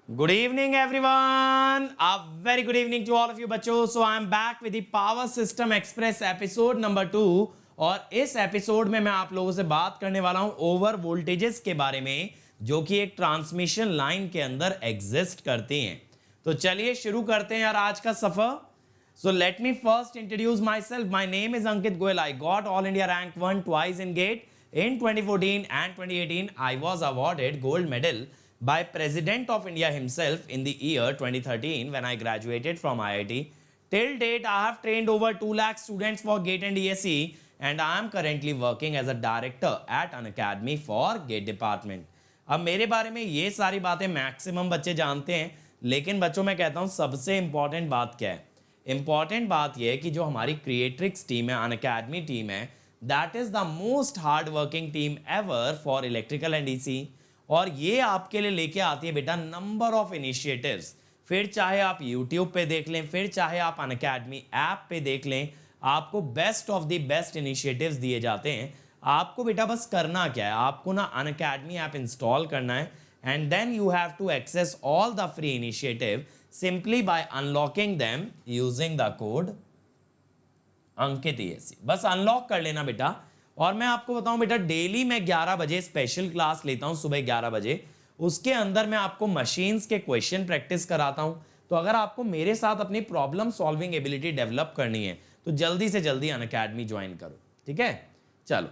Good evening, everyone. A very good evening to all of you बच्चों. So I am back with the Power System Express episode number 2. और इस episode में मैं आप लोगों से बात करने वाला हूं ओवर वोल्टेजेस के बारे में, जो कि एक ट्रांसमिशन लाइन के अंदर एग्जिस्ट करती हैं. तो चलिए शुरू करते हैं यार आज का सफर. So let me first introduce myself. My name is Ankit Goyal. I got All India Rank 1 twice in GATE. In 2014 and 2018, I was awarded gold medal by President of India himself in the year 2013 when I graduated from IIT. Till date, I have trained over 2 lakh students for GATE and DSE, and I am currently working as a director at an academy for GATE department. अब मेरे बारे में ये सारी बातें maximum बच्चे जानते हैं, लेकिन बच्चों मैं कहता हूँ सबसे इंपॉर्टेंट बात क्या है. इंपॉर्टेंट बात यह है कि जो हमारी क्रिएट्रिक्स टीम है, अन अकेडमी टीम है, that is the most hard working team ever for electrical and DC. और ये आपके लिए लेके आती है बेटा नंबर ऑफ इनिशिएटिव्स. फिर चाहे आप यूट्यूब पे देख लें, फिर चाहे आप अन अकेडमी ऐप पे देख लें, आपको best of the best initiatives दिए जाते हैं. आपको बेटा बस करना क्या है, आपको ना अन अकेडमी ऐप इंस्टॉल करना है, and then you have to access all the free initiative simply by unlocking them using the code Ankit ESC. बस अनलॉक कर लेना बेटा. और मैं आपको बताऊं बेटा, डेली मैं 11 बजे स्पेशल क्लास लेता हूं, सुबह 11 बजे. उसके अंदर मैं आपको मशीन्स के क्वेश्चन प्रैक्टिस कराता हूं. तो अगर आपको मेरे साथ अपनी प्रॉब्लम सॉल्विंग एबिलिटी डेवलप करनी है तो जल्दी से जल्दी अन अकेडमी ज्वाइन करो. ठीक है, चलो.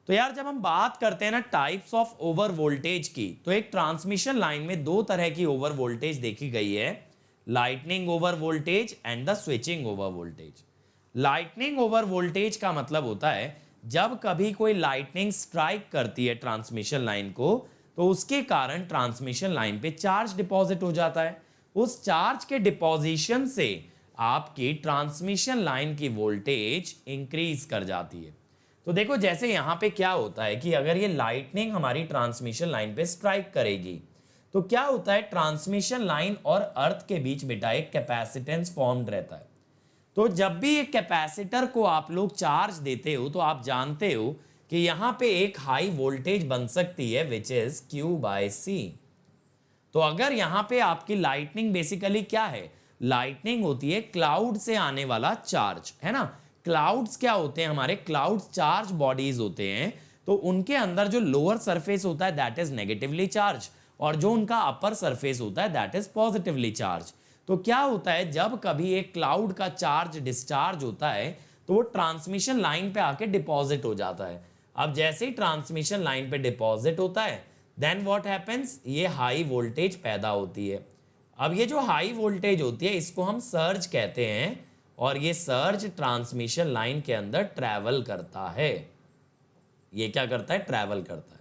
तो यार जब हम बात करते हैं ना टाइप्स ऑफ ओवर वोल्टेज की, तो एक ट्रांसमिशन लाइन में दो तरह की ओवर वोल्टेज देखी गई है, lightning over voltage and the switching over voltage. Lightning over voltage का मतलब होता है जब कभी कोई लाइटनिंग स्ट्राइक करती है ट्रांसमिशन लाइन को, तो उसके कारण ट्रांसमिशन लाइन पे चार्ज डिपॉजिट हो जाता है. उस चार्ज के डिपॉजिशन से आपकी ट्रांसमिशन लाइन की वोल्टेज इंक्रीज कर जाती है. तो देखो जैसे यहां पे क्या होता है कि अगर ये लाइटनिंग हमारी ट्रांसमिशन लाइन पे स्ट्राइक करेगी तो क्या होता है, ट्रांसमिशन लाइन और अर्थ के बीच बेटा एक कैपेसिटेंस फॉर्म्ड रहता है. तो जब भी एक कैपेसिटर को आप लोग चार्ज देते हो तो आप जानते हो कि यहां पे एक हाई वोल्टेज बन सकती है विच इज Q/C. तो अगर यहां पे आपकी लाइटनिंग बेसिकली क्या है, लाइटनिंग होती है क्लाउड से आने वाला चार्ज, है ना. क्लाउड्स क्या होते हैं, हमारे क्लाउड्स चार्ज बॉडीज होते हैं. तो उनके अंदर जो लोअर सरफेस होता है दैट इज नेगेटिवली चार्ज, और जो उनका अपर सरफेस होता है दैट इज पॉजिटिवली चार्ज. तो क्या होता है, जब कभी एक क्लाउड का चार्ज डिस्चार्ज होता है तो वो ट्रांसमिशन लाइन पे आके डिपॉजिट हो जाता है. अब जैसे ही ट्रांसमिशन लाइन पे डिपॉजिट होता है देन व्हाट हैपेंस, ये हाई वोल्टेज पैदा होती है. अब ये जो हाई वोल्टेज होती है इसको हम सर्ज कहते हैं, और ये सर्ज ट्रांसमिशन लाइन के अंदर ट्रैवल करता है. ये क्या करता है, ट्रैवल करता है.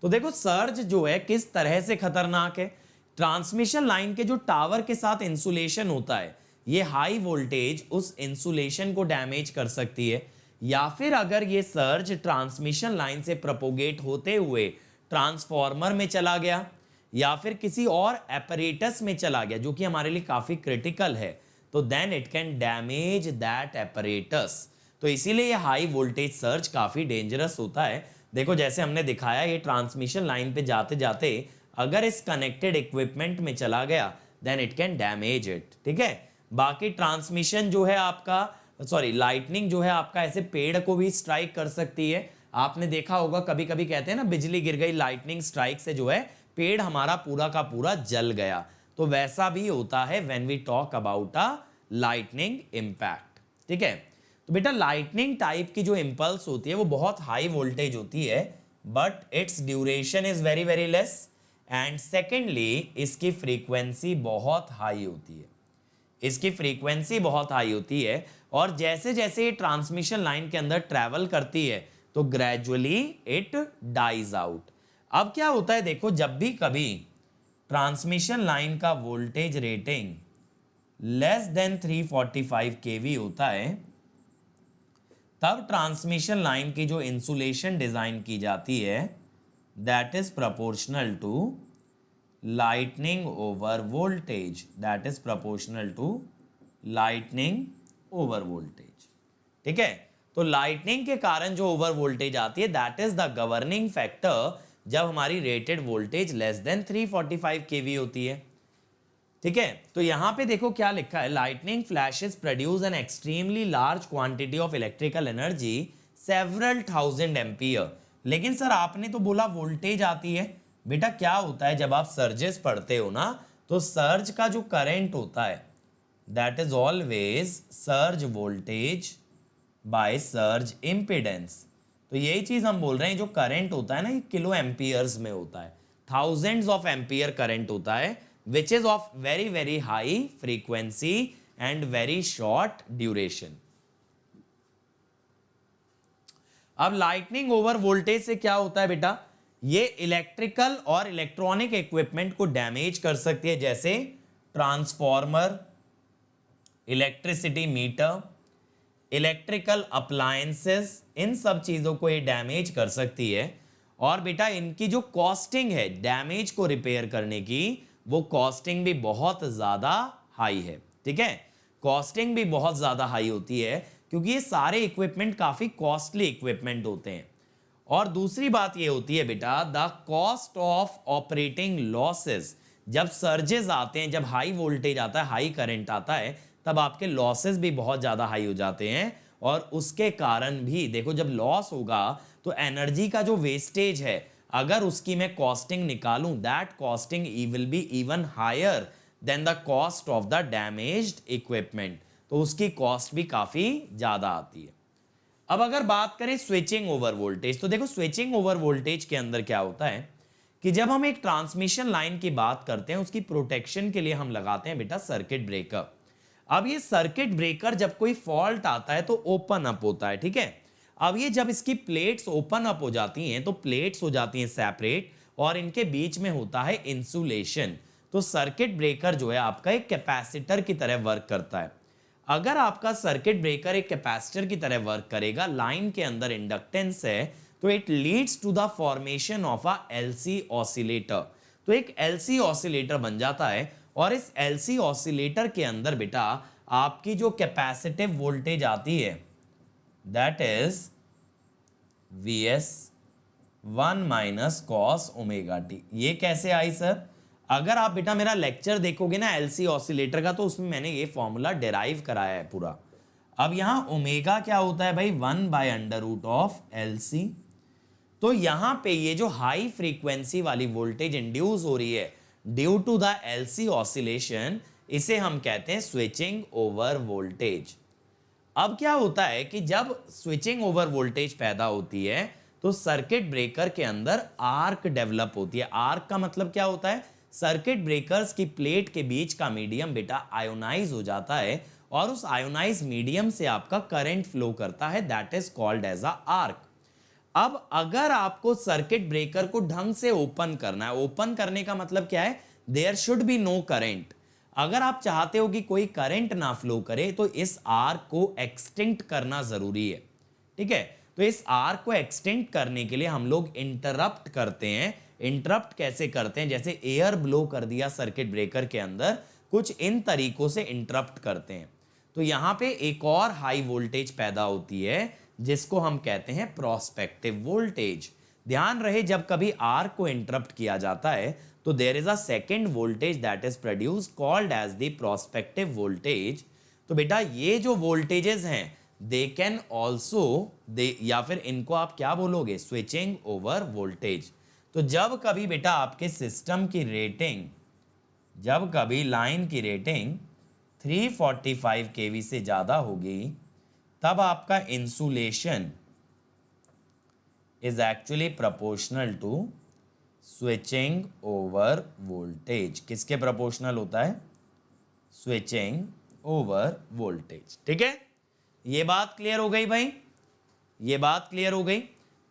तो देखो सर्ज जो है किस तरह से खतरनाक है. ट्रांसमिशन लाइन के जो टावर के साथ इंसुलेशन होता है, ये हाई वोल्टेज उस इंसुलेशन को डैमेज कर सकती है. या फिर अगर ये सर्ज ट्रांसमिशन लाइन से प्रोपोगेट होते हुए ट्रांसफॉर्मर में चला गया या फिर किसी और एपरेटस में चला गया जो कि हमारे लिए काफी क्रिटिकल है, तो then it can damage that apparatus. तो इसीलिए ये हाई वोल्टेज सर्ज काफी डेंजरस होता है. देखो जैसे हमने दिखाया, ये ट्रांसमिशन लाइन पे जाते जाते अगर इस कनेक्टेड इक्विपमेंट में चला गया then it can damage it. ठीक है, बाकी ट्रांसमिशन जो है आपका, सॉरी लाइटनिंग जो है आपका ऐसे पेड़ को भी स्ट्राइक कर सकती है. आपने देखा होगा कभी कभी कहते हैं ना बिजली गिर गई, लाइटनिंग स्ट्राइक से जो है पेड़ हमारा पूरा का पूरा जल गया. तो वैसा भी होता है when we talk about a lightning impact. ठीक है, तो बेटा लाइटनिंग टाइप की जो इंपल्स होती है वो बहुत हाई वोल्टेज होती है, but it's duration is very very less, and secondly इसकी फ्रीक्वेंसी बहुत हाई होती है. इसकी फ्रीक्वेंसी बहुत हाई होती है, और जैसे जैसे ये ट्रांसमिशन लाइन के अंदर ट्रैवल करती है तो ग्रेजुअली इट डाइज आउट. अब क्या होता है, देखो जब भी कभी ट्रांसमिशन लाइन का voltage rating less than 345 kV होता है, तब ट्रांसमिशन लाइन की जो इंसुलेशन डिजाइन की जाती है that is proportional to lightning over voltage. That is proportional to lightning over voltage. ठीक है, तो लाइटनिंग के कारण जो ओवर वोल्टेज आती है that is the governing factor जब हमारी rated voltage less than 345 kV होती है. ठीक है, तो यहां पे देखो क्या लिखा है, lightning flashes produce an extremely large quantity of electrical energy several thousand ampere. लेकिन सर आपने तो बोला वोल्टेज आती है। बेटा क्या होता है, जब आप सर्जेस पढ़ते हो ना, तो सर्ज का जो करंट होता है that is always surge voltage bye surge impedance. तो यही चीज हम बोल रहे हैं, जो करंट होता है ना, ये किलो एम्पियर्स में होता है, थाउजेंड्स ऑफ एम्पियर करंट होता है, which is of very very high frequency and very short duration. अब लाइटनिंग ओवर वोल्टेज से क्या होता है बेटा, ये इलेक्ट्रिकल और इलेक्ट्रॉनिक इक्विपमेंट को डैमेज कर सकती है, जैसे transformer, electricity meter, electrical appliances, इन सब चीजों को ये डैमेज कर सकती है। और बेटा इनकी जो कॉस्टिंग है डैमेज को रिपेयर करने की, वो कॉस्टिंग भी बहुत ज्यादा हाई है। ठीक है, कॉस्टिंग भी बहुत ज्यादा हाई होती है, क्योंकि ये सारे इक्विपमेंट काफी कॉस्टली इक्विपमेंट होते हैं। और दूसरी बात ये होती है बेटा, the cost of operating losses. जब सर्जेस आते हैं, जब हाई वोल्टेज आता है, हाई करंट आता है, तब आपके लॉसेस भी बहुत ज्यादा हाई हो जाते हैं। और उसके कारण भी देखो, जब लॉस होगा तो एनर्जी का जो वेस्टेज है, अगर उसकी मैं कॉस्टिंग निकालूं, that costing will be even higher than the cost of the damaged equipment. तो उसकी कॉस्ट भी काफी ज्यादा आती है। अब अगर बात करें स्विचिंग ओवर वोल्टेज, तो देखो स्विचिंग ओवर वोल्टेज के अंदर क्या होता है कि जब हम एक ट्रांसमिशन लाइन की बात करते हैं, उसकी प्रोटेक्शन के लिए हम लगाते हैं बेटा सर्किट ब्रेकर। अब ये सर्किट ब्रेकर जब कोई फॉल्ट आता है तो ओपन अप होता है। ठीक है, अब ये जब इसकी प्लेट्स ओपन अप हो जाती हैं, तो प्लेट्स हो जाती हैं सेपरेट, और इनके बीच में होता है इंसुलेशन। तो सर्किट ब्रेकर जो है आपका एक कैपेसिटर की तरह वर्क करता है। अगर आपका सर्किट ब्रेकर एक कैपेसिटर की तरह वर्क करेगा, लाइन के अंदर इंडक्टेंस है, तो it leads to the formation of a LC oscillator. तो एक एलसी ऑसिलेटर बन जाता है, और इस एलसी ऑसिलेटर के अंदर बेटा आपकी जो कैपेसिटिव वोल्टेज आती है that is Vs 1 minus cos omega T. ये कैसे आई सर, अगर आप बेटा मेरा लेक्चर देखोगे ना एलसी ऑसिलेटर का, तो उसमें मैंने ये फॉर्मूला डिराइव कराया है पूरा। अब यहां ओमेगा क्या होता है भाई, 1 by under root of LC. तो यहां पे ये जो हाई फ्रीक्वेंसी वाली वोल्टेज इंड्यूस हो रही है due to the LC oscillation, इसे हम कहते हैं स्विचिंग ओवर वोल्टेज। अब क्या होता है कि जब स्विचिंग ओवर वोल्टेज पैदा होती है, तो सर्किट ब्रेकर के अंदर आर्क डेवलप होती है। आर्क का मतलब क्या होता है, सर्किट ब्रेकर्स की प्लेट के बीच का मीडियम बेटा आयोनाइज हो जाता है, और उस आयोनाइज मीडियम से आपका करंट फ्लो करता है, that is called as a arc. अब अगर आपको सर्किट ब्रेकर को ढंग से ओपन करना है, ओपन करने का मतलब क्या है, there should be no current. अगर आप चाहते हो कि कोई करंट ना फ्लो करे, तो इस आर्क को एक्सटिंक्ट करना जरूरी है। ठीक है, तो इस आर्क को एक्सटिंक्ट करने के लिए हम लोग इंटरप्ट करते हैं। इंटरप्ट कैसे करते हैं, जैसे एयर ब्लो कर दिया सर्किट ब्रेकर के अंदर, कुछ इन तरीकों से इंटरप्ट करते हैं। तो यहां पे एक और हाई वोल्टेज पैदा होती है, जिसको हम कहते हैं प्रोस्पेक्टिव वोल्टेज। ध्यान रहे, जब कभी आर्क को इंटरप्ट किया जाता है, तो there is a second voltage that is produce called as the prospective voltage. तो बेटा ये जो वोल्टेजेस हैं, दे कैन ऑल्सो दे, या फिर इनको आप क्या बोलोगे, स्विचिंग ओवर वोल्टेज। तो जब कभी बेटा आपके सिस्टम की रेटिंग, जब कभी लाइन की रेटिंग 345 kV से ज्यादा होगी, तब आपका insulation is actually proportional to switching over voltage. किसके प्रोपोर्शनल होता है, स्विचिंग ओवर वोल्टेज। ठीक है, ये बात क्लियर हो गई भाई, ये बात क्लियर हो गई।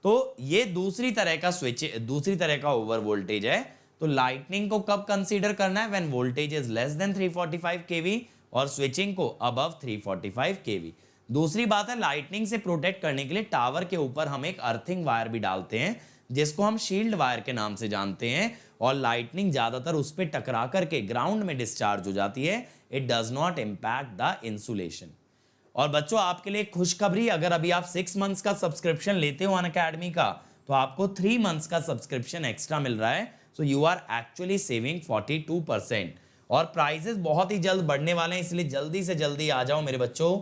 तो ये दूसरी तरह का स्विच, दूसरी तरह का ओवर वोल्टेज है। तो लाइटनिंग को कब कंसीडर करना है, when voltage is less than 345 kV, और स्विचिंग को अबव 345 kV। दूसरी बात है, लाइटनिंग से प्रोटेक्ट करने के लिए टावर के ऊपर हम एक अर्थिंग वायर भी डालते हैं, जिसको हम शील्ड वायर के नाम से जानते हैं, और लाइटनिंग ज्यादातर उस पर टकरा करके ग्राउंड में डिस्चार्ज हो जाती है। It does not impact the insulation. और बच्चों आपके लिए खुशखबरी, अगर अभी आप 6 मंथ्स का सब्सक्रिप्शन लेते हो अनअकैडमी का, तो आपको 3 मंथ्स का सब्सक्रिप्शन एक्स्ट्रा मिल रहा है। So you are actually saving 42%। और प्राइजेस बहुत ही जल्द बढ़ने वाले हैं, इसलिए जल्दी से जल्दी आ जाओ मेरे बच्चों।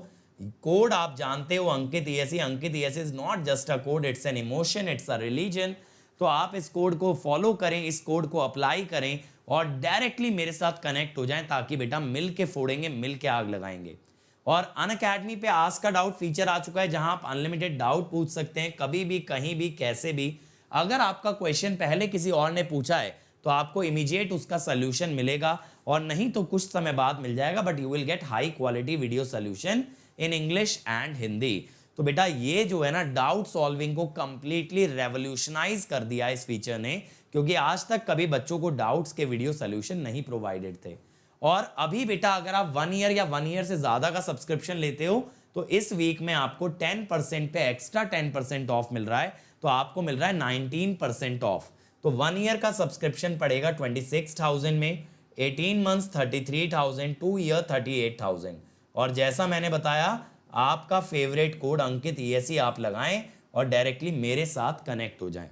कोड आप जानते हो, Ankit ESE. Ankit ESE is not just a code, it's an emotion, it's a religion. तो आप इस कोड को फॉलो करें, इस कोड को अप्लाई करें और डायरेक्टली मेरे साथ कनेक्ट हो जाएं, ताकि बेटा मिल के फोड़ेंगे, मिल के आग लगाएंगे। और अनअकैडमी पे आस्क का डाउट फीचर आ चुका है, जहां आप अनलिमिटेड डाउट पूछ सकते हैं, कभी भी, कहीं भी, कैसे भी। अगर आपका क्वेश्चन पहले किसी और ने पूछा है तो आपको इमीडिएट उसका सोल्यूशन मिलेगा, और नहीं तो कुछ समय बाद मिल जाएगा, but you will get high quality video solution in English and Hindi. तो बेटा ये जो है ना, डाउट सॉल्विंग को कंप्लीटली रेवोल्यूशनाइज कर दिया इस फीचर ने, क्योंकि आज तक कभी बच्चों को डाउट्स के वीडियो सोल्यूशन नहीं प्रोवाइडेड थे। और अभी बेटा अगर आप 1 ईयर या 1 ईयर से ज्यादा का सब्सक्रिप्शन लेते हो तो इस वीक में आपको 10% पे एक्स्ट्रा 10% ऑफ मिल रहा है, तो आपको मिल रहा है 19% ऑफ। तो 1 ईयर का सब्सक्रिप्शन पड़ेगा 26,000 में, 18 मंथ्स 33,000, 2 ईयर 38,000। और जैसा मैंने बताया, आपका फेवरेट कोड अंकित ईएसई आप लगाएं और डायरेक्टली मेरे साथ कनेक्ट हो जाएं।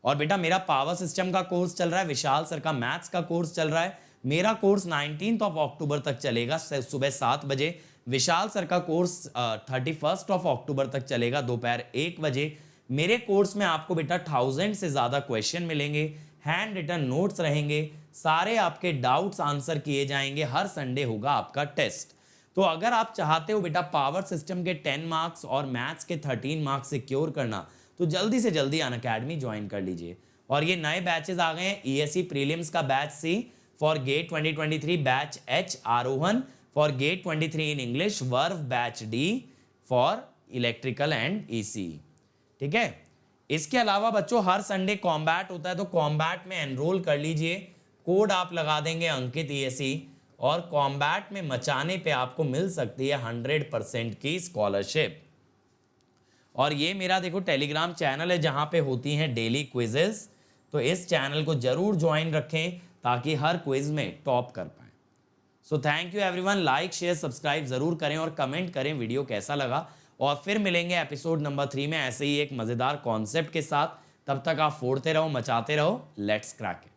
और बेटा मेरा पावर सिस्टम का कोर्स चल रहा है, विशाल सर का मैथ्स का कोर्स चल रहा है। मेरा कोर्स 19 अक्टूबर तक चलेगा सुबह 7 बजे। विशाल सर का कोर्स 31 अक्टूबर तक चलेगा दोपहर 1 बजे। मेरे कोर्स में आपको बेटा 1000 से ज्यादा क्वेश्चन मिलेंगे, हैंड रिटन नोट्स रहेंगे, सारे आपके डाउट्स आंसर किए जाएंगे, हर संडे होगा आपका टेस्ट। तो अगर आप चाहते हो बेटा पावर सिस्टम के 10 मार्क्स और मैथ्स के 13 मार्क्स सिक्योर करना, तो जल्दी से जल्दी अनअकैडमी ज्वाइन कर लीजिए। और ये नए बैचेस आ गए हैं, ईएसई प्रीलिम्स का batch C for GATE 2023, batch H Aarohan for GATE 23 in English, verve batch D for electrical and EC. ठीक है, इसके अलावा बच्चों हर संडे कॉम्बैट होता है, तो कॉम्बैट में एनरोल कर लीजिए। कोड आप लगा देंगे अंकित ईएसई, और कॉम्बैट में मचाने पे आपको मिल सकती है 100% की स्कॉलरशिप। और ये मेरा देखो टेलीग्राम चैनल है, जहां पे होती हैं डेली क्विजेस, तो इस चैनल को जरूर ज्वाइन रखें ताकि हर क्विज में टॉप कर पाए। So thank you everyone, like share subscribe जरूर करें और कमेंट करें वीडियो कैसा लगा। और फिर मिलेंगे एपिसोड नंबर 3 में ऐसे ही एक मजेदार कॉन्सेप्ट के साथ। तब तक आप फोड़ते रहो, मचाते रहो, लेट्स क्रैक इट।